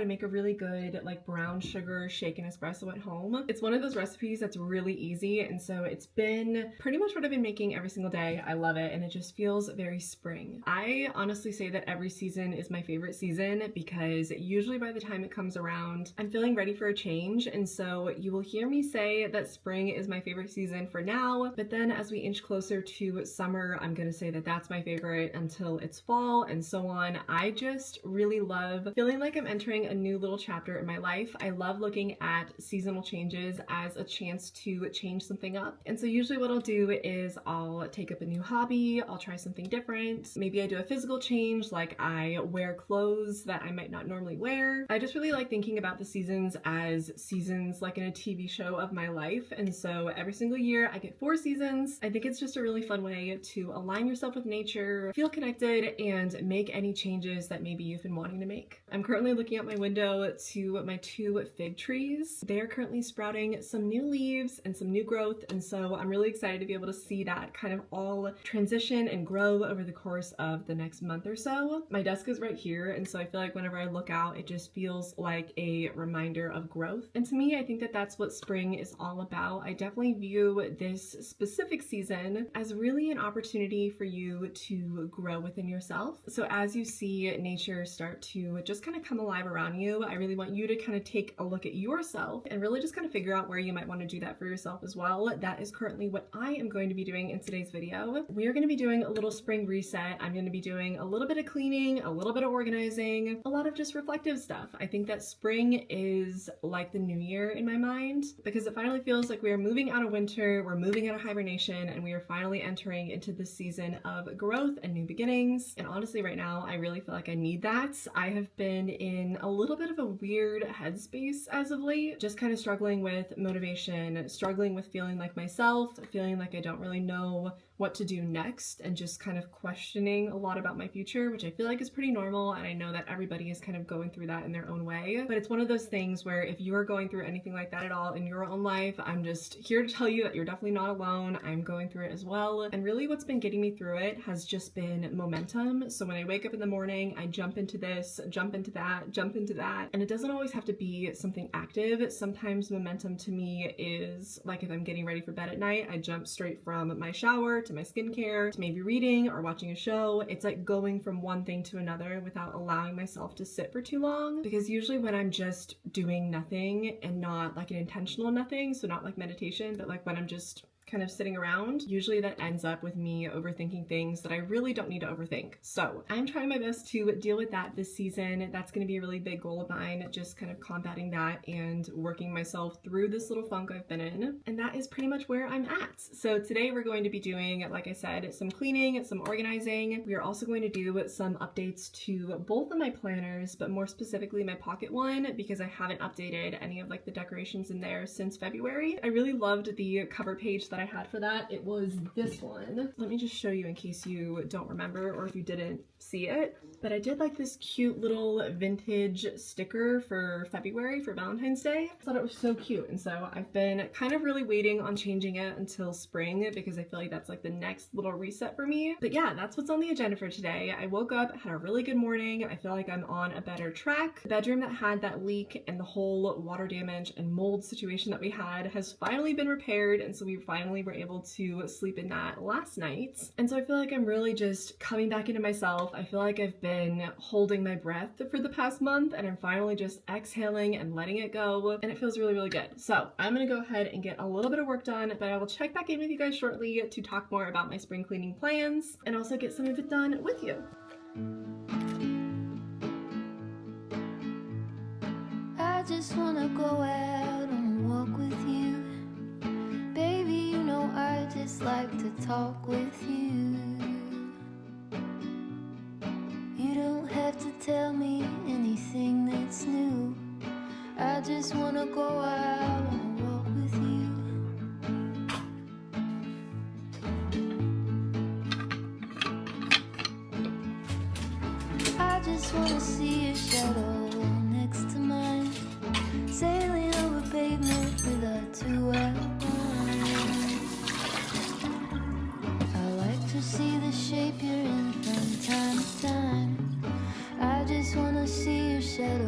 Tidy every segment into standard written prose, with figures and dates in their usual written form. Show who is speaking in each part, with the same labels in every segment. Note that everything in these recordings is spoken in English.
Speaker 1: to make a really good like brown sugar shaken espresso at home. It's one of those recipes that's really easy, and so it's been pretty much what I've been making every single day. I love it, and it just feels very spring. I honestly say that every season is my favorite season because usually by the time it comes around, I'm feeling ready for a change, and so you will hear me say that spring is my favorite season for now, but then as we inch closer to summer, I'm gonna say that that's my favorite until it's fall and so on. I just really love feeling like I'm entering a new little chapter in my life. I love looking at seasonal changes as a chance to change something up. And so usually what I'll do is I'll take up a new hobby, I'll try something different. Maybe I do a physical change, like I wear clothes that I might not normally wear. I just really like thinking about the seasons as seasons like in a TV show of my life. And so every single year I get 4 seasons. I think it's just a really fun way to align yourself with nature, feel connected, and make any changes that maybe you've been wanting to make. I'm currently looking out my window to my 2 fig trees. They are currently sprouting some new leaves and some new growth, and so I'm really excited to be able to see that kind of all transition and grow over the course of the next month or so. My desk is right here, and so I feel like whenever I look out, it just feels like a reminder of growth. And to me, I think that that's what spring is all about. I definitely view this specific season as really an opportunity for you to grow within yourself. So as you see nature start to just kind of come alive around you, I really want you to kind of take a look at yourself and really just kind of figure out where you might want to do that for yourself as well. That is currently what I am going to be doing in today's video. We are going to be doing a little spring reset. I'm going to be doing a little bit of cleaning, a little bit of organizing, a lot of just reflective stuff. I think that spring is like the new year in my mind because it finally feels like we are moving out of winter, we're moving out of hibernation, and we are finally entering into this season of growth and new beginnings. And honestly, right now, I really feel like I need that. I have been in a little bit of a weird headspace as of late, just kind of struggling with motivation, struggling with feeling like myself, feeling like I don't really know what to do next, and just kind of questioning a lot about my future, which I feel like is pretty normal, and I know that everybody is kind of going through that in their own way. But it's one of those things where if you are going through anything like that at all in your own life, I'm just here to tell you that you're definitely not alone. I'm going through it as well, and really what's been getting me through it has just been momentum. So when I wake up in the morning, I jump into this, jump into that, jump into that, and it doesn't always have to be something active. Sometimes momentum to me is like if I'm getting ready for bed at night, I jump straight from my shower to my skincare to maybe reading or watching a show. It's like going from one thing to another without allowing myself to sit for too long, because usually when I'm just doing nothing and not like an intentional nothing, so not like meditation, but like when I'm just kind of sitting around, usually that ends up with me overthinking things that I really don't need to overthink. So I'm trying my best to deal with that this season. That's going to be a really big goal of mine, just kind of combating that and working myself through this little funk I've been in. And that is pretty much where I'm at. So today we're going to be doing, like I said, some cleaning, some organizing. We are also going to do some updates to both of my planners, but more specifically my Pocket one, because I haven't updated any of like the decorations in there since February. I really loved the cover page that I had for that. It was this one. Let me just show you in case you don't remember or if you didn't see it. But I did like this cute little vintage sticker for February for Valentine's Day. I thought it was so cute, and so I've been kind of really waiting on changing it until spring because I feel like that's like the next little reset for me. But yeah, that's what's on the agenda for today. I woke up, had a really good morning. I feel like I'm on a better track. The bedroom that had that leak and the whole water damage and mold situation that we had has finally been repaired, and so we finally were able to sleep in that last night. And so I feel like I'm really just coming back into myself. I feel like I've been holding my breath for the past month, and I'm finally just exhaling and letting it go, and it feels really, really good. So I'm gonna go ahead and get a little bit of work done, but I will check back in with you guys shortly to talk more about my spring cleaning plans and also get some of it done with you.
Speaker 2: I just wanna go out and walk with you. Baby, you know I just like to talk with you. You don't have to tell me anything that's new. I just wanna go out and walk with you. I just wanna see your shadow next to mine, sailing over pavement with our 2 outlines. I like to see the shape you're in from time to time. I just wanna see your shadow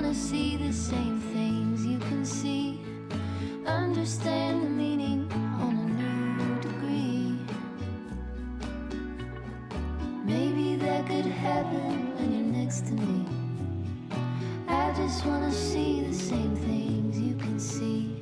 Speaker 2: wanna see the same things you can see. Understand the meaning on a new degree. Maybe that could happen when you're next to me. I just wanna see the same things you can see.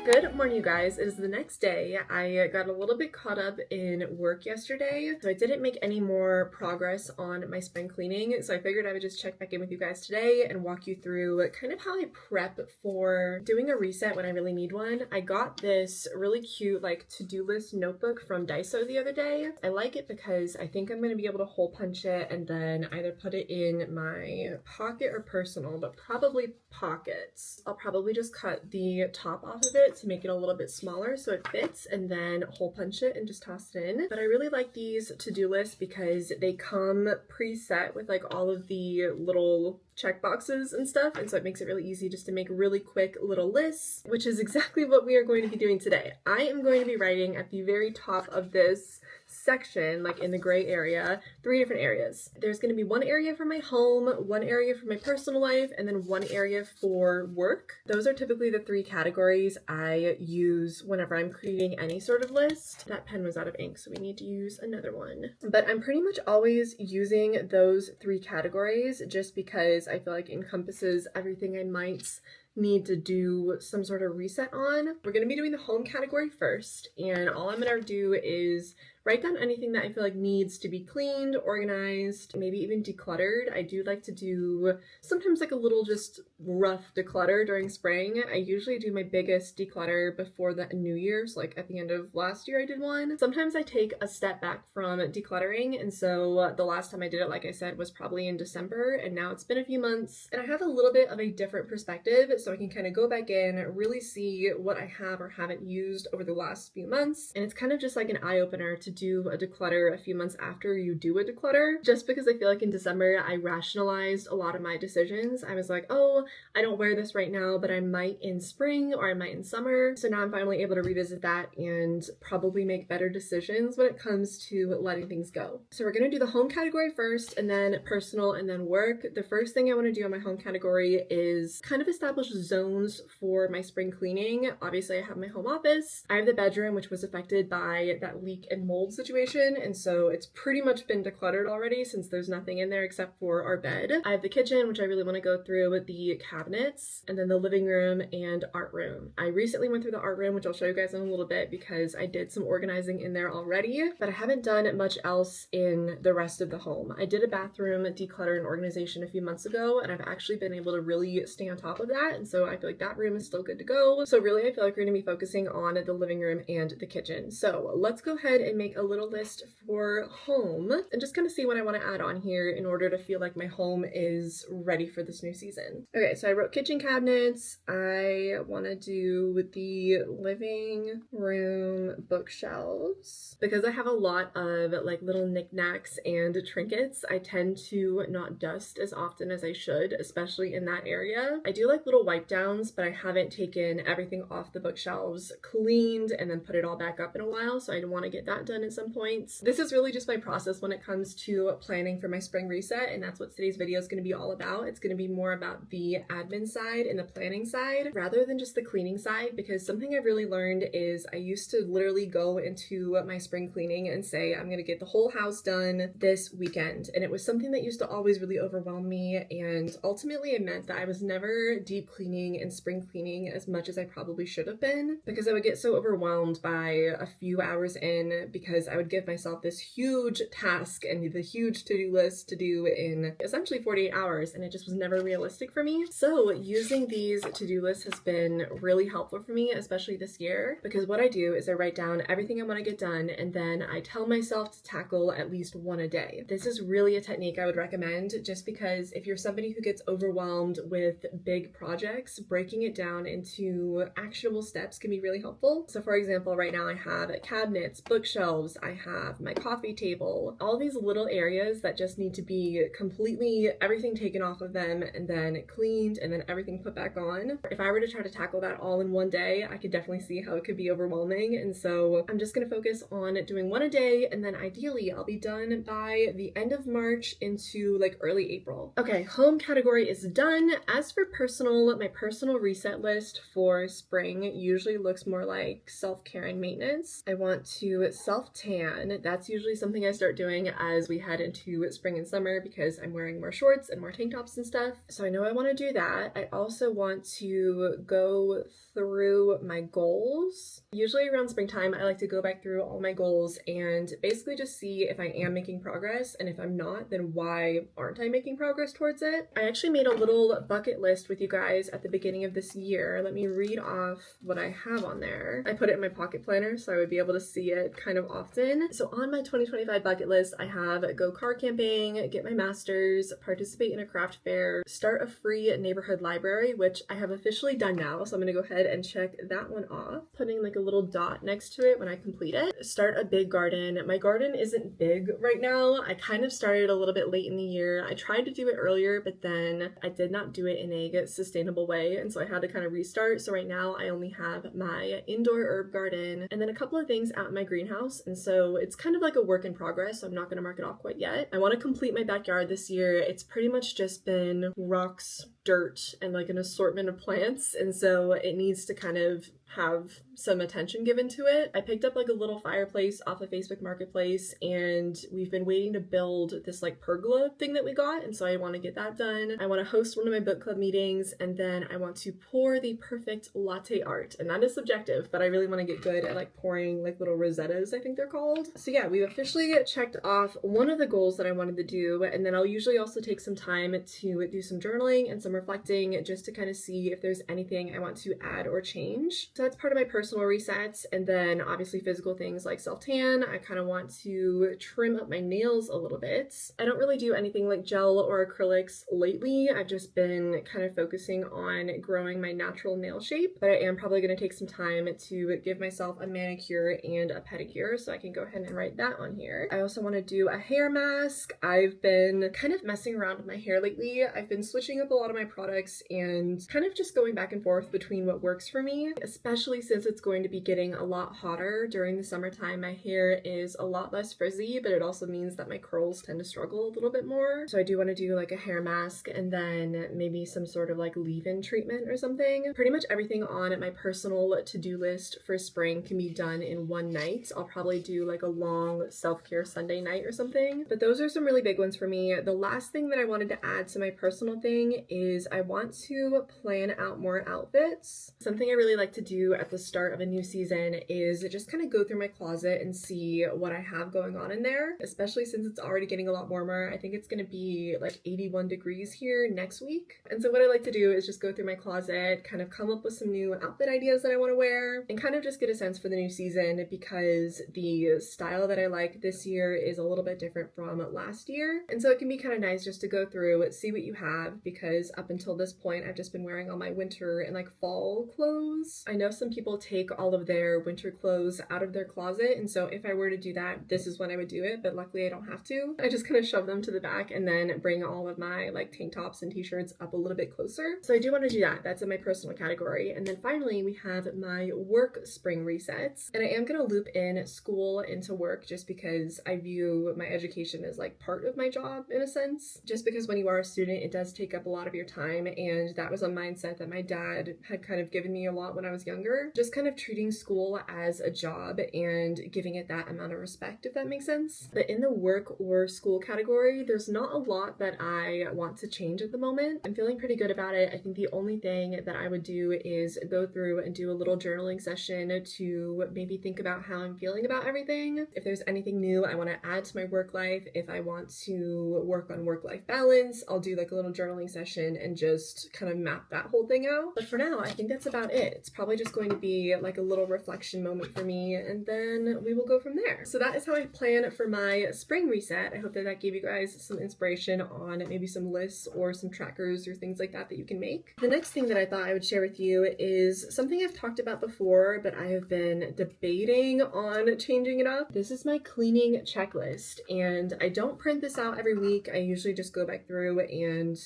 Speaker 1: Good morning, you guys. It is the next day. I got a little bit caught up in work yesterday, so I didn't make any more progress on my spring cleaning, so I figured I would just check back in with you guys today and walk you through kind of how I prep for doing a reset when I really need one. I got this really cute like to-do list notebook from Daiso the other day. I like it because I think I'm going to be able to hole punch it and then either put it in my pocket or personal, but probably pockets. I'll probably just cut the top off of it to make it a little bit smaller so it fits, and then hole punch it and just toss it in. But I really like these to-do lists because they come preset with like all of the little check boxes and stuff, and so it makes it really easy just to make really quick little lists, which is exactly what we are going to be doing today. I am going to be writing at the very top of this section, like in the gray area, 3 different areas. There's going to be one area for my home, one area for my personal life, and then one area for work. Those are typically the 3 categories I use whenever I'm creating any sort of list. That pen was out of ink, so we need to use another one. But I'm pretty much always using those 3 categories just because I feel like it encompasses everything I might need to do some sort of reset on. We're going to be doing the home category first, and all I'm going to do is write down anything that I feel like needs to be cleaned, organized, maybe even decluttered. I do like to do sometimes like a little just rough declutter during spring. I usually do my biggest declutter before the New Year's, like at the end of last year I did one. Sometimes I take a step back from decluttering, and so the last time I did it, like I said, was probably in December, and now it's been a few months, and I have a little bit of a different perspective, so I can kind of go back in, really see what I have or haven't used over the last few months, and it's kind of just like an eye-opener to do a declutter a few months after you do a declutter, just because I feel like in December I rationalized a lot of my decisions. I was like, oh, I don't wear this right now, but I might in spring or I might in summer. So now I'm finally able to revisit that and probably make better decisions when it comes to letting things go. So we're going to do the home category first, and then personal, and then work. The first thing I want to do on my home category is kind of establish zones for my spring cleaning. Obviously I have my home office. I have the bedroom, which was affected by that leak and mold situation, and so it's pretty much been decluttered already since there's nothing in there except for our bed. I have the kitchen, which I really want to go through with the cabinets, and then the living room and art room. I recently went through the art room, which I'll show you guys in a little bit because I did some organizing in there already, but I haven't done much else in the rest of the home. I did a bathroom declutter and organization a few months ago, and I've actually been able to really stay on top of that, and so I feel like that room is still good to go. So really I feel like we're going to be focusing on the living room and the kitchen. So let's go ahead and make a little list for home and just kind of see what I want to add on here in order to feel like my home is ready for this new season. Okay, so I wrote kitchen cabinets. I want to do the living room bookshelves. Because I have a lot of like little knickknacks and trinkets, I tend to not dust as often as I should, especially in that area. I do like little wipe downs, but I haven't taken everything off the bookshelves, cleaned, and then put it all back up in a while, so I want to get that done at some points. This is really just my process when it comes to planning for my spring reset, and that's what today's video is going to be all about. It's going to be more about the admin side and the planning side rather than just the cleaning side, because something I've really learned is I used to literally go into my spring cleaning and say I'm going to get the whole house done this weekend, and it was something that used to always really overwhelm me, and ultimately it meant that I was never deep cleaning and spring cleaning as much as I probably should have been, because I would get so overwhelmed by a few hours in because because I would give myself this huge task and the huge to-do list to do in essentially 48 hours, and it just was never realistic for me. So using these to-do lists has been really helpful for me, especially this year, because what I do is I write down everything I want to get done, and then I tell myself to tackle at least one a day. This is really a technique I would recommend, just because if you're somebody who gets overwhelmed with big projects, breaking it down into actionable steps can be really helpful. So for example, right now I have cabinets, bookshelves, I have my coffee table, all these little areas that just need to be completely everything taken off of them and then cleaned and then everything put back on. If I were to try to tackle that all in one day, I could definitely see how it could be overwhelming. And so I'm just going to focus on doing one a day, and then ideally I'll be done by the end of March into like early April. Okay, home category is done. As for personal, my personal reset list for spring usually looks more like self-care and maintenance. I want to self-tan. That's usually something I start doing as we head into spring and summer because I'm wearing more shorts and more tank tops and stuff. So I know I want to do that. I also want to go through my goals. Usually around springtime, I like to go back through all my goals and basically just see if I am making progress, and if I'm not, then why aren't I making progress towards it? I actually made a little bucket list with you guys at the beginning of this year. Let me read off what I have on there. I put it in my pocket planner so I would be able to see it kind of often. So on my 2025 bucket list, I have go car camping, get my master's, participate in a craft fair, start a free neighborhood library, which I have officially done now. So I'm going to go ahead and check that one off, putting like a little dot next to it when I complete it. Start a big garden. My garden isn't big right now. I kind of started a little bit late in the year. I tried to do it earlier, but then I did not do it in a sustainable way, and so I had to kind of restart. So right now I only have my indoor herb garden and then a couple of things out in my greenhouse, and so it's kind of like a work in progress, so I'm not going to mark it off quite yet. I want to complete my backyard this year. It's pretty much just been rocks, dirt, and like an assortment of plants, and so it needs to kind of have some attention given to it. I picked up like a little fireplace off of Facebook Marketplace, and we've been waiting to build this like pergola thing that we got, and so I want to get that done. I want to host one of my book club meetings, and then I want to pour the perfect latte art, and that is subjective, but I really want to get good at like pouring like little rosettas, I think they're called. So yeah, we've officially checked off one of the goals that I wanted to do, and then I'll usually also take some time to do some journaling and some reflecting just to kind of see if there's anything I want to add or change. So that's part of my personal resets, and then obviously physical things like self-tan. I kind of want to trim up my nails a little bit. I don't really do anything like gel or acrylics lately. I've just been kind of focusing on growing my natural nail shape, but I am probably going to take some time to give myself a manicure and a pedicure, so I can go ahead and write that on here. I also want to do a hair mask. I've been kind of messing around with my hair lately. I've been switching up a lot of my products and kind of just going back and forth between what works for me, especially since it's going to be getting a lot hotter during the summertime. My hair is a lot less frizzy, but it also means that my curls tend to struggle a little bit more. So I do want to do like a hair mask and then maybe some sort of like leave-in treatment or something. Pretty much everything on my personal to-do list for spring can be done in one night. I'll probably do like a long self-care Sunday night or something, but those are some really big ones for me. The last thing that I wanted to add to my personal thing is I want to plan out more outfits. Something I really like to do at the start of a new season is just kind of go through my closet and see what I have going on in there, especially since it's already getting a lot warmer. I think it's going to be like 81 degrees here next week. And so what I like to do is just go through my closet, kind of come up with some new outfit ideas that I want to wear, and kind of just get a sense for the new season, because the style that I like this year is a little bit different from last year. And so it can be kind of nice just to go through, see what you have, because up until this point, I've just been wearing all my winter and like fall clothes. I know some people take all of their winter clothes out of their closet, and so if I were to do that, this is when I would do it, but luckily I don't have to. I just kind of shove them to the back and then bring all of my like tank tops and t-shirts up a little bit closer. So I do want to do that. That's in my personal category. And then finally, we have my work spring resets, and I am going to loop in school into work just because I view my education as like part of my job in a sense, just because when you are a student, it does take up a lot of your time, and that was a mindset that my dad had kind of given me a lot when I was younger. younger, just kind of treating school as a job and giving it that amount of respect, if that makes sense. But in the work or school category, there's not a lot that I want to change at the moment. I'm feeling pretty good about it. I think the only thing that I would do is go through and do a little journaling session to maybe think about how I'm feeling about everything. If there's anything new I want to add to my work life, if I want to work on work-life balance, I'll do like a little journaling session and just kind of map that whole thing out. But for now, I think that's about it. It's probably just going to be like a little reflection moment for me, and then we will go from there. So that is how I plan for my spring reset. I hope that that gave you guys some inspiration on maybe some lists or some trackers or things like that that you can make. The next thing that I thought I would share with you is something I've talked about before, but I have been debating on changing it up. This is my cleaning checklist, and I don't print this out every week. I usually just go back through and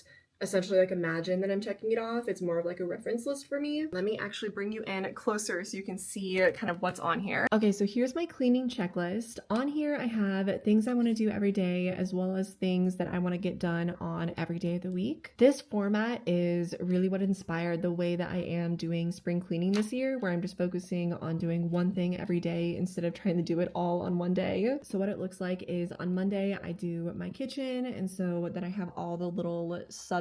Speaker 1: essentially like imagine that I'm checking it off. It's more of like a reference list for me. Let me actually bring you in closer so you can see kind of what's on here. Okay, so here's my cleaning checklist. On here I have things I want to do every day, as well as things that I want to get done on every day of the week. This format is really what inspired the way that I am doing spring cleaning this year, where I'm just focusing on doing one thing every day instead of trying to do it all on one day. So what it looks like is on Monday I do my kitchen, and so then I have all the little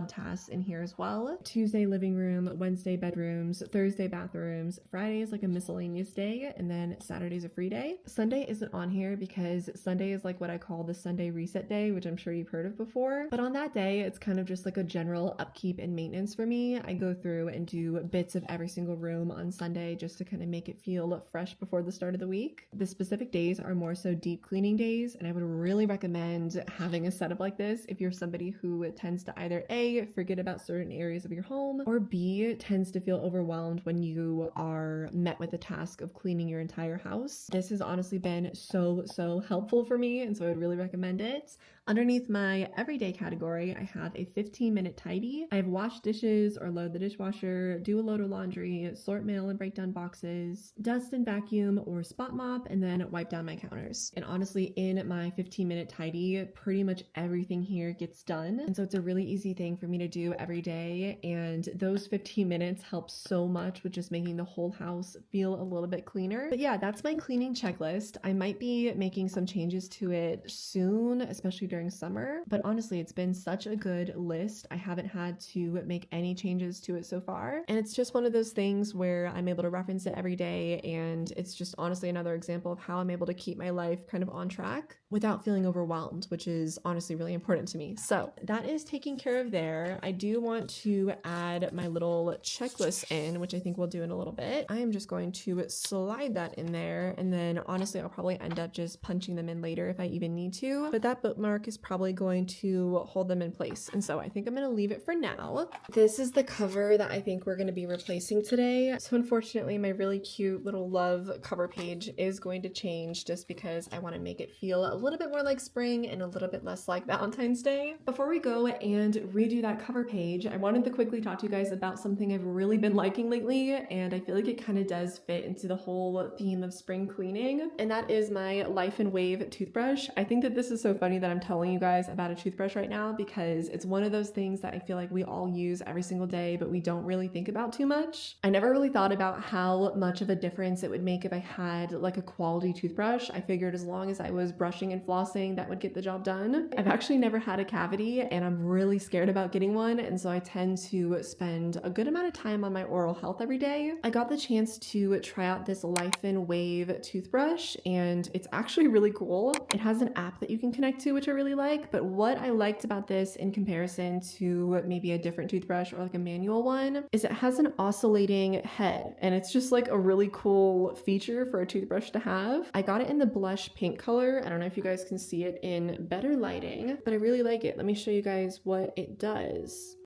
Speaker 1: tasks in here as well. Tuesday, living room. Wednesday, bedrooms. Thursday, bathrooms. Friday is like a miscellaneous day, and then Saturday's a free day. Sunday isn't on here because Sunday is like what I call the Sunday reset day, which I'm sure you've heard of before. But on that day, it's kind of just like a general upkeep and maintenance for me. I go through and do bits of every single room on Sunday just to kind of make it feel fresh before the start of the week. The specific days are more so deep cleaning days, and I would really recommend having a setup like this if you're somebody who tends to either A, forget about certain areas of your home, or B, tends to feel overwhelmed when you are met with the task of cleaning your entire house. This has honestly been so helpful for me, and so I would really recommend it. Underneath my everyday category, I have a 15-minute tidy. I have washed dishes or load the dishwasher, do a load of laundry, sort mail and break down boxes, dust and vacuum or spot mop, and then wipe down my counters. And honestly, in my 15-minute tidy, pretty much everything here gets done. And so it's a really easy thing for me to do every day. And those 15 minutes help so much with just making the whole house feel a little bit cleaner. But yeah, that's my cleaning checklist. I might be making some changes to it soon, especially during summer, but honestly, it's been such a good list. I haven't had to make any changes to it so far, and it's just one of those things where I'm able to reference it every day, and it's just honestly another example of how I'm able to keep my life kind of on track without feeling overwhelmed, which is honestly really important to me. So that is taken care of there. I do want to add my little checklist in, which I think we'll do in a little bit. I am just going to slide that in there, and then honestly, I'll probably end up just punching them in later if I even need to, but that bookmark is probably going to hold them in place. And so I think I'm going to leave it for now. This is the cover that I think we're going to be replacing today. So unfortunately, my really cute little love cover page is going to change just because I want to make it feel a little bit more like spring and a little bit less like Valentine's Day. Before we go and redo that cover page, I wanted to quickly talk to you guys about something I've really been liking lately, and I feel like it kind of does fit into the whole theme of spring cleaning, and that is my Life and Wave toothbrush. I think that this is so funny that I'm telling you guys about a toothbrush right now because it's one of those things that I feel like we all use every single day, but we don't really think about too much. I never really thought about how much of a difference it would make if I had like a quality toothbrush. I figured as long as I was brushing and flossing, that would get the job done. I've actually never had a cavity, and I'm really scared about getting one, and so I tend to spend a good amount of time on my oral health every day. I got the chance to try out this Life and Wave toothbrush, and it's actually really cool. It has an app that you can connect to, which I really like, but what I liked about this in comparison to maybe a different toothbrush or like a manual one is it has an oscillating head, and it's just like a really cool feature for a toothbrush to have. I got it in the blush pink color. I don't know if you guys can see it in better lighting, but I really like it. Let me show you guys what it does.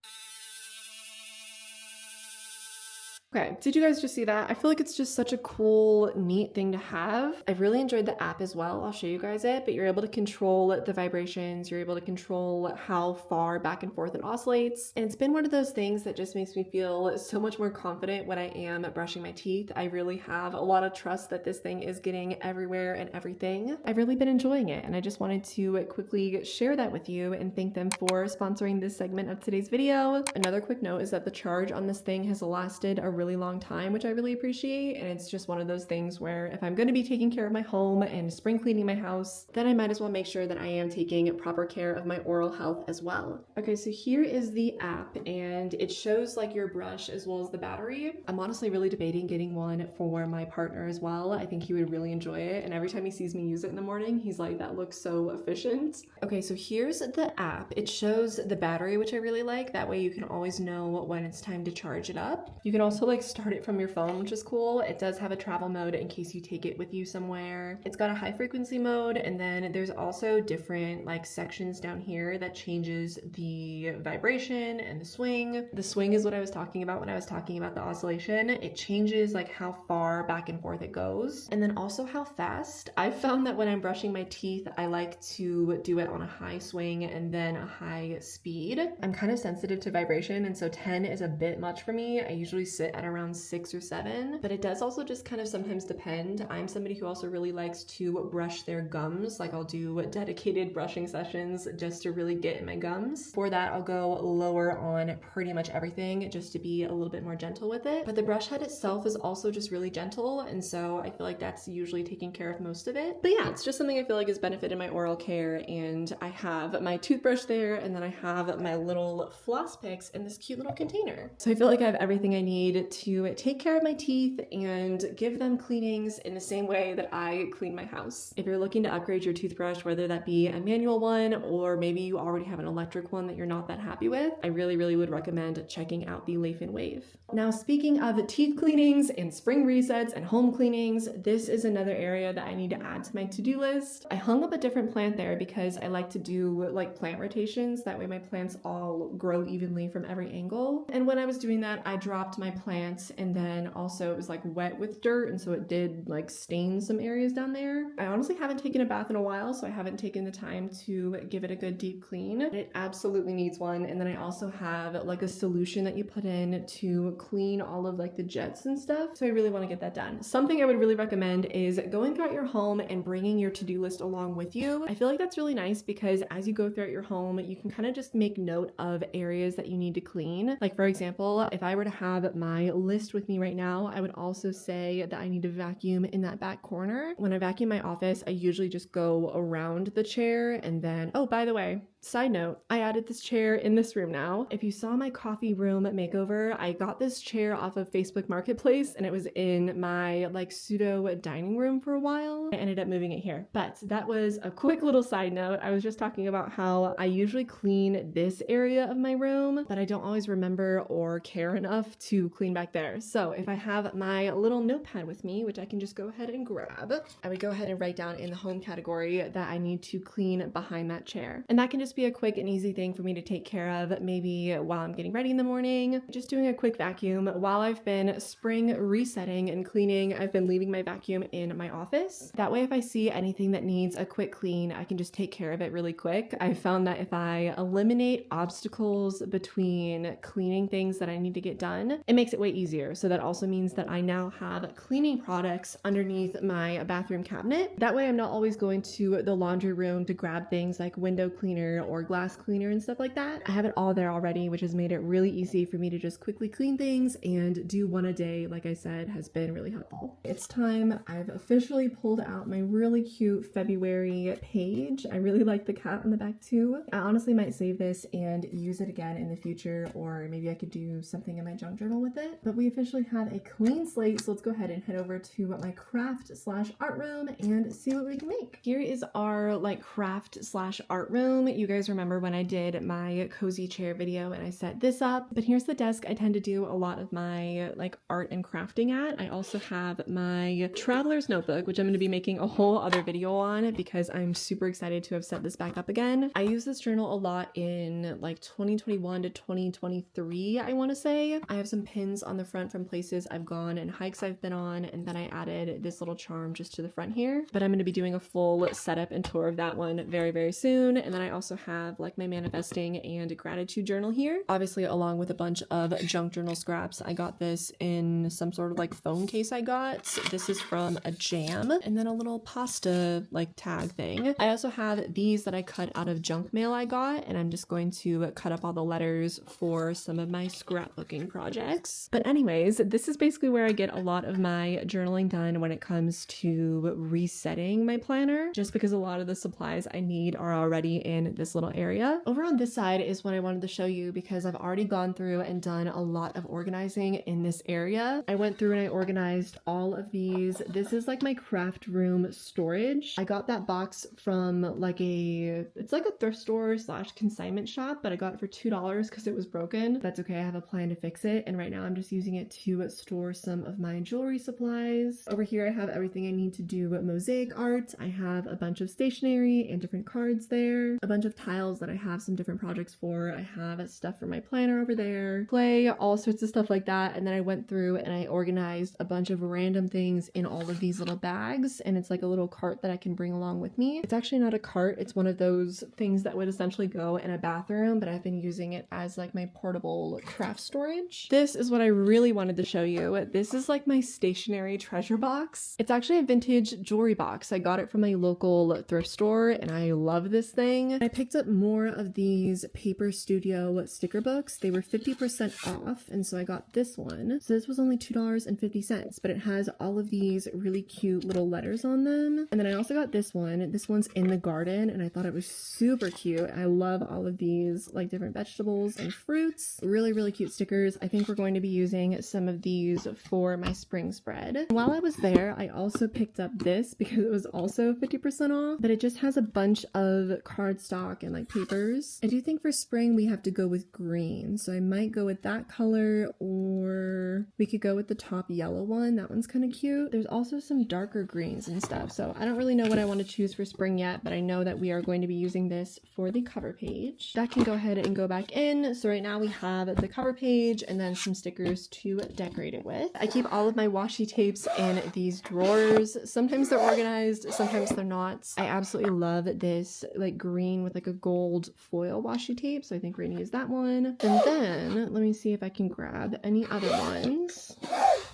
Speaker 1: Okay, did you guys just see that? I feel like it's just such a cool, neat thing to have. I've really enjoyed the app as well. I'll show you guys it, but you're able to control the vibrations. You're able to control how far back and forth it oscillates. And it's been one of those things that just makes me feel so much more confident when I am brushing my teeth. I really have a lot of trust that this thing is getting everywhere and everything. I've really been enjoying it, and I just wanted to quickly share that with you and thank them for sponsoring this segment of today's video. Another quick note is that the charge on this thing has lasted a really long time, which I really appreciate. And it's just one of those things where if I'm going to be taking care of my home and spring cleaning my house, then I might as well make sure that I am taking proper care of my oral health as well. Okay, so here is the app, and it shows like your brush as well as the battery. I'm honestly really debating getting one for my partner as well. I think he would really enjoy it, and every time he sees me use it in the morning, he's like, that looks so efficient. Okay, so here's the app. It shows the battery, which I really like. That way you can always know when it's time to charge it up. You can also like start it from your phone, which is cool. It does have a travel mode in case you take it with you somewhere. It's got a high frequency mode, and then there's also different like sections down here that changes the vibration and the swing. The swing is what I was talking about when I was talking about the oscillation. It changes like how far back and forth it goes, and then also how fast. I've found that when I'm brushing my teeth, I like to do it on a high swing and then a high speed. I'm kind of sensitive to vibration, and so 10 is a bit much for me. I usually sit at around 6 or 7, but it does also just kind of sometimes depend. I'm somebody who also really likes to brush their gums. Like I'll do dedicated brushing sessions just to really get in my gums. For that, I'll go lower on pretty much everything just to be a little bit more gentle with it. But the brush head itself is also just really gentle, and so I feel like that's usually taking care of most of it. But yeah, it's just something I feel like has benefited my oral care, and I have my toothbrush there, and then I have my little floss picks in this cute little container. So I feel like I have everything I need to take care of my teeth and give them cleanings in the same way that I clean my house. If you're looking to upgrade your toothbrush, whether that be a manual one or maybe you already have an electric one that you're not that happy with, I really would recommend checking out the Leaf & Wave. Now, speaking of teeth cleanings and spring resets and home cleanings, this is another area that I need to add to my to-do list. I hung up a different plant there because I like to do like plant rotations. That way my plants all grow evenly from every angle. And when I was doing that, I dropped my plants, and then also it was like wet with dirt, and so it did like stain some areas down there. I honestly haven't taken a bath in a while, so I haven't taken the time to give it a good deep clean. It absolutely needs one. And then I also have like a solution that you put in to clean all of like the jets and stuff. So I really want to get that done. Something I would really recommend is going throughout your home and bringing your to-do list along with you. I feel like that's really nice because as you go throughout your home, you can kind of just make note of areas that you need to clean. Like for example, if I were to have my list with me right now, I would also say that I need to vacuum in that back corner. When I vacuum my office, I usually just go around the chair, and then, oh, by the way, side note, I added this chair in this room now. If you saw my coffee room makeover, I got this chair off of Facebook Marketplace, and it was in my like pseudo dining room for a while. I ended up moving it here. But that was a quick little side note. I was just talking about how I usually clean this area of my room, but I don't always remember or care enough to clean back there. So if I have my little notepad with me, which I can just go ahead and grab, I would go ahead and write down in the home category that I need to clean behind that chair. And that can just be a quick and easy thing for me to take care of, maybe while I'm getting ready in the morning, just doing a quick vacuum. While I've been spring resetting and cleaning, I've been leaving my vacuum in my office. That way, if I see anything that needs a quick clean, I can just take care of it really quick. I found that if I eliminate obstacles between cleaning things that I need to get done, it makes it way easier. So that also means that I now have cleaning products underneath my bathroom cabinet. That way I'm not always going to the laundry room to grab things like window cleaner or glass cleaner and stuff like that. I have it all there already, which has made it really easy for me to just quickly clean things, and do one a day, like I said, has been really helpful. It's time. I've officially pulled out my really cute February page. I really like the cat on the back too. I honestly might save this and use it again in the future, or maybe I could do something in my junk journal with it. But we officially have a clean slate, so let's go ahead and head over to my craft/art room and see what we can make. Here is our like craft/art room. You guys remember when I did my cozy chair video and I set this up, but here's the desk I tend to do a lot of my like art and crafting at. I also have my traveler's notebook, which I'm going to be making a whole other video on because I'm super excited to have set this back up again. I use this journal a lot in like 2021 to 2023, I want to say. I have some pins on the front from places I've gone and hikes I've been on, and then I added this little charm just to the front here. But I'm going to be doing a full setup and tour of that one very, very soon. And then I also have like my manifesting and gratitude journal here, obviously along with a bunch of junk journal scraps. I got this in some sort of like phone case I got. This is from a jam, and then a little pasta like tag thing. I also have these that I cut out of junk mail I got, and I'm just going to cut up all the letters for some of my scrapbooking projects. But anyways, this is basically where I get a lot of my journaling done when it comes to resetting my planner, just because a lot of the supplies I need are already in this little area. Over on this side is what I wanted to show you, because I've already gone through and done a lot of organizing in this area. I went through and I organized all of these. This is like my craft room storage. I got that box from like it's like a thrift store / consignment shop, but I got it for $2 because it was broken. That's okay, I have a plan to fix it, and right now I'm just using it to store some of my jewelry supplies. Over here I have everything I need to do mosaic art. I have a bunch of stationery and different cards there, a bunch of tiles that I have some different projects for. I have stuff for my planner over there, clay, all sorts of stuff like that. And then I went through and I organized a bunch of random things in all of these little bags, and it's like a little cart that I can bring along with me. It's actually not a cart, it's one of those things that would essentially go in a bathroom, but I've been using it as like my portable craft storage. This is what I really wanted to show you. This is like my stationery treasure box. It's actually a vintage jewelry box. I got it from a local thrift store and I love this thing. I picked up more of these Paper Studio sticker books. They were 50% off, and so I got this one. So this was only $2.50, but it has all of these really cute little letters on them. And then I also got this one. This one's in the garden, and I thought it was super cute. I love all of these like different vegetables and fruits. Really, really cute stickers. I think we're going to be using some of these for my spring spread. While I was there, I also picked up this because it was also 50% off, but it just has a bunch of cardstock and like papers. I do think for spring we have to go with green, so I might go with that color, or we could go with the top yellow one. That one's kind of cute. There's also some darker greens and stuff, so I don't really know what I want to choose for spring yet, but I know that we are going to be using this for the cover page. That can go ahead and go back in. So right now we have the cover page and then some stickers to decorate it with. I keep all of my washi tapes in these drawers. Sometimes they're organized, sometimes they're not. I absolutely love this like green with like a gold foil washi tape, so I think we're gonna use that one. And then let me see if I can grab any other ones.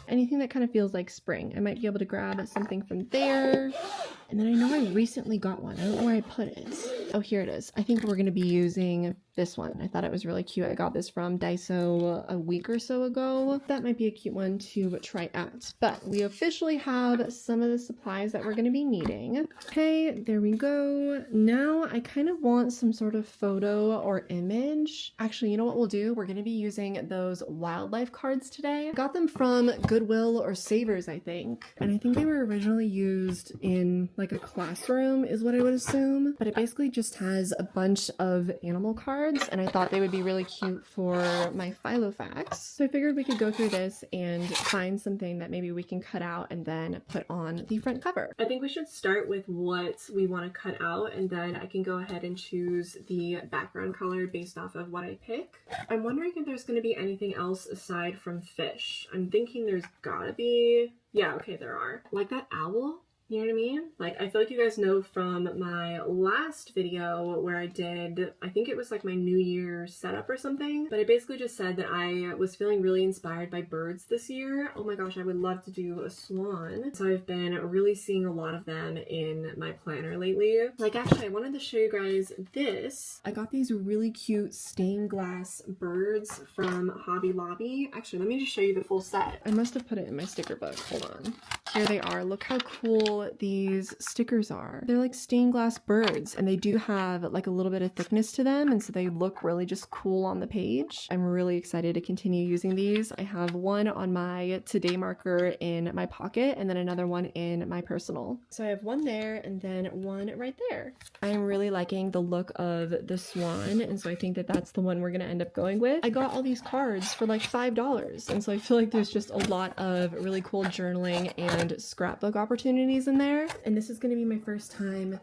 Speaker 1: Anything that kind of feels like spring. I might be able to grab something from there. And then I know I recently got one. I don't know where I put it. Oh, here it is. I think we're going to be using this one. I thought it was really cute. I got this from Daiso a week or so ago. That might be a cute one to try out. But we officially have some of the supplies that we're going to be needing. Okay, there we go. Now I kind of want some sort of photo or image. Actually, you know what we'll do? We're going to be using those wildlife cards today. I got them from Goodwill or Savers, I think. And I think they were originally used in like a classroom is what I would assume. But it basically just has a bunch of animal cards, and I thought they would be really cute for my Filofax. So I figured we could go through this and find something that maybe we can cut out and then put on the front cover. I think we should start with what we want to cut out, and then I can go ahead and choose the background color based off of what I pick. I'm wondering if there's going to be anything else aside from fish. I'm thinking there's gotta be. Yeah, okay, there are. Like that owl. You know what I mean? Like, I feel like you guys know from my last video where I did, I think it was like my New Year setup or something, but I basically just said that I was feeling really inspired by birds this year. Oh my gosh, I would love to do a swan. So I've been really seeing a lot of them in my planner lately. Like, actually, I wanted to show you guys this. I got these really cute stained glass birds from Hobby Lobby. Actually, let me just show you the full set. I must have put it in my sticker book. Hold on. Here they are. Look how cool these stickers are. They're like stained glass birds, and they do have like a little bit of thickness to them, and so they look really just cool on the page. I'm really excited to continue using these. I have one on my today marker in my pocket, and then another one in my personal. So I have one there and then one right there. I'm really liking the look of the swan, and so I think that that's the one we're gonna end up going with. I got all these cards for like $5, and so I feel like there's just a lot of really cool journaling and scrapbook opportunities in there. And this is going to be my first time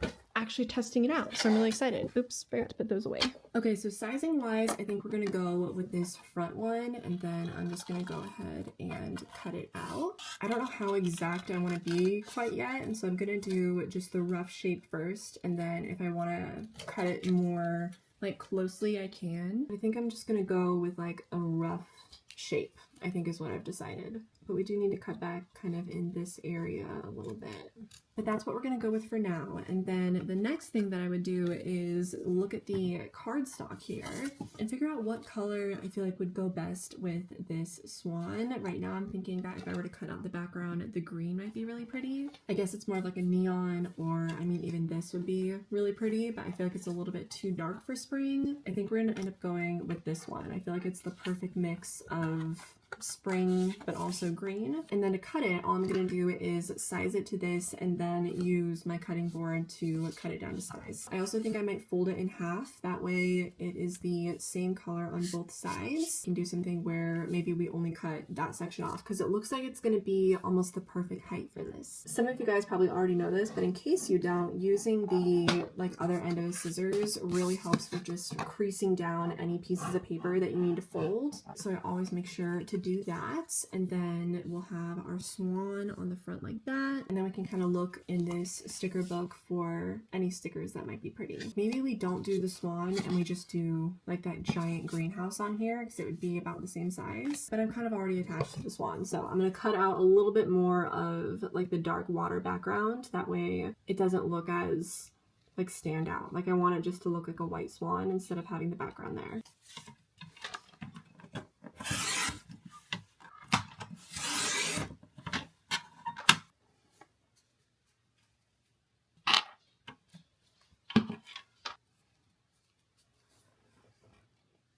Speaker 1: actually testing it out. So I'm really excited. Oops, forgot to put those away. Okay, so sizing wise, I think we're gonna go with this front one, and then I'm just gonna go ahead and cut it out. I don't know how exact I wanna be quite yet, and so I'm gonna do just the rough shape first, and then if I wanna cut it more like closely, I can. I think I'm just gonna go with like a rough shape, I think is what I've decided. But we do need to cut back kind of in this area a little bit. But that's what we're gonna go with for now. And then the next thing that I would do is look at the cardstock here and figure out what color I feel like would go best with this swan. Right now I'm thinking that if I were to cut out the background, the green might be really pretty. I guess it's more of like a neon, or I mean even this would be really pretty, but I feel like it's a little bit too dark for spring. I think we're gonna end up going with this one. I feel like it's the perfect mix of spring but also green. And then to cut it, all I'm gonna do is size it to this and then use my cutting board to cut it down to size. I also think I might fold it in half, that way it is the same color on both sides. You can do something where maybe we only cut that section off, because it looks like it's gonna be almost the perfect height for this. Some of you guys probably already know this, but in case you don't, using the other end of the scissors really helps with just creasing down any pieces of paper that you need to fold. So I always make sure to do that, and then we'll have our swan on the front like that, and then we can kind of look in this sticker book for any stickers that might be pretty. Maybe we don't do the swan and we just do like that giant greenhouse on here, because it would be about the same size, but I'm kind of already attached to the swan, so I'm going to cut out a little bit more of like the dark water background, that way it doesn't look as like stand out. Like I want it just to look like a white swan instead of having the background there.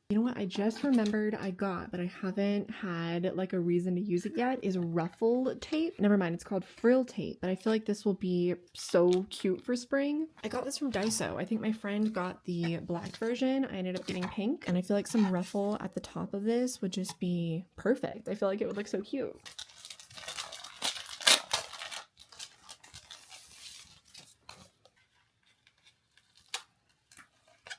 Speaker 1: You know what I just remembered I got, but I haven't had like a reason to use it yet, is ruffle tape. Never mind, it's called frill tape, but I feel like this will be so cute for spring. I got this from Daiso. I think my friend got the black version. I ended up getting pink, and I feel like some ruffle at the top of this would just be perfect. I feel like it would look so cute.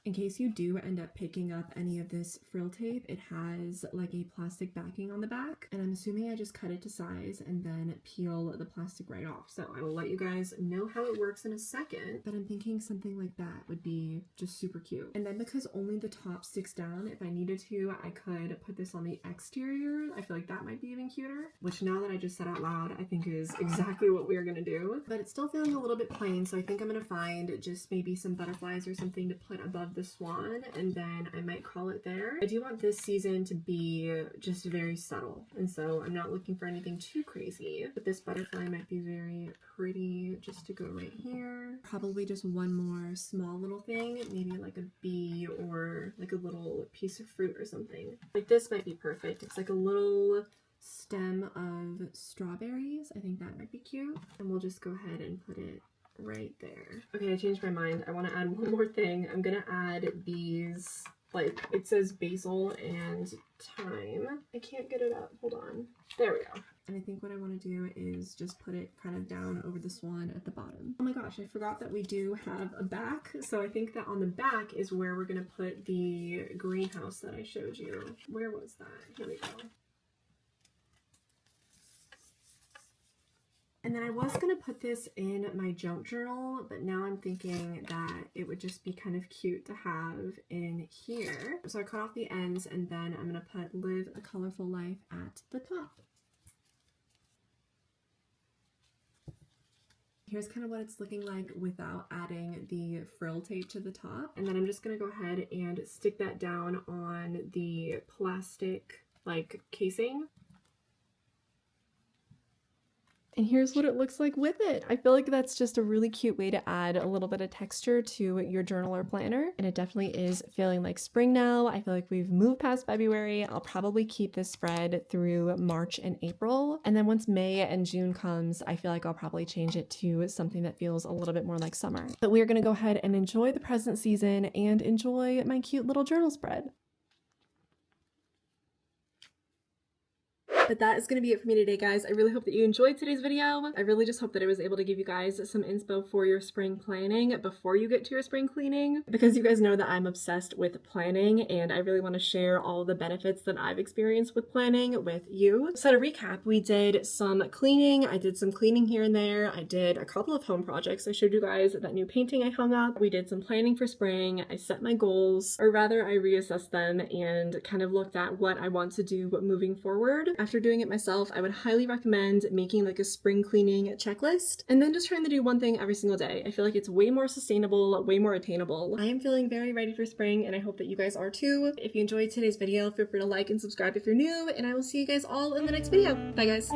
Speaker 1: In case you do end up picking up any of this frill tape, it has like a plastic backing on the back, and I'm assuming I just cut it to size and then peel the plastic right off. So I will let you guys know how it works in a second, but I'm thinking something like that would be just super cute. And then because only the top sticks down, if I needed to, I could put this on the exterior. I feel like that might be even cuter, which now that I just said out loud, I think is exactly what we're gonna do. But it's still feeling a little bit plain, so I think I'm gonna find just maybe some butterflies or something to put above the swan, and then I might call it there. I do want this season to be just very subtle, and so I'm not looking for anything too crazy, but this butterfly might be very pretty just to go right here. Probably just one more small little thing, maybe like a bee or like a little piece of fruit or something. Like this might be perfect. It's like a little stem of strawberries. I think that might be cute, and we'll just go ahead and put it right there. Okay, I changed my mind. I want to add one more thing. I'm gonna add these, like, it says basil and thyme. I can't get it up. Hold on. There we go. And I think what I want to do is just put it kind of down over the swan at the bottom. Oh my gosh, I forgot that we do have a back. So I think that on the back is where we're gonna put the greenhouse that I showed you. Where was that? Here we go. And then I was going to put this in my junk journal, but now I'm thinking that it would just be kind of cute to have in here. So I cut off the ends, and then I'm going to put "Live a Colorful Life" at the top. Here's kind of what it's looking like without adding the frill tape to the top. And then I'm just going to go ahead and stick that down on the plastic like casing. And here's what it looks like with it. I feel like that's just a really cute way to add a little bit of texture to your journal or planner. And it definitely is feeling like spring now. I feel like we've moved past February. I'll probably keep this spread through March and April. And then once May and June comes, I feel like I'll probably change it to something that feels a little bit more like summer. But we're gonna go ahead and enjoy the present season and enjoy my cute little journal spread. But that is going to be it for me today, guys. I really hope that you enjoyed today's video. I really just hope that I was able to give you guys some inspo for your spring planning before you get to your spring cleaning, because you guys know that I'm obsessed with planning and I really want to share all the benefits that I've experienced with planning with you. So to recap, we did some cleaning. I did some cleaning here and there. I did a couple of home projects. I showed you guys that new painting I hung up. We did some planning for spring. I set my goals, or rather I reassessed them and kind of looked at what I want to do moving forward. After doing it myself, I would highly recommend making like a spring cleaning checklist and then just trying to do one thing every single day. I feel like it's way more sustainable, way more attainable. I am feeling very ready for spring and I hope that you guys are too. If you enjoyed today's video, feel free to like and subscribe if you're new, and I will see you guys all in the next video. Bye guys.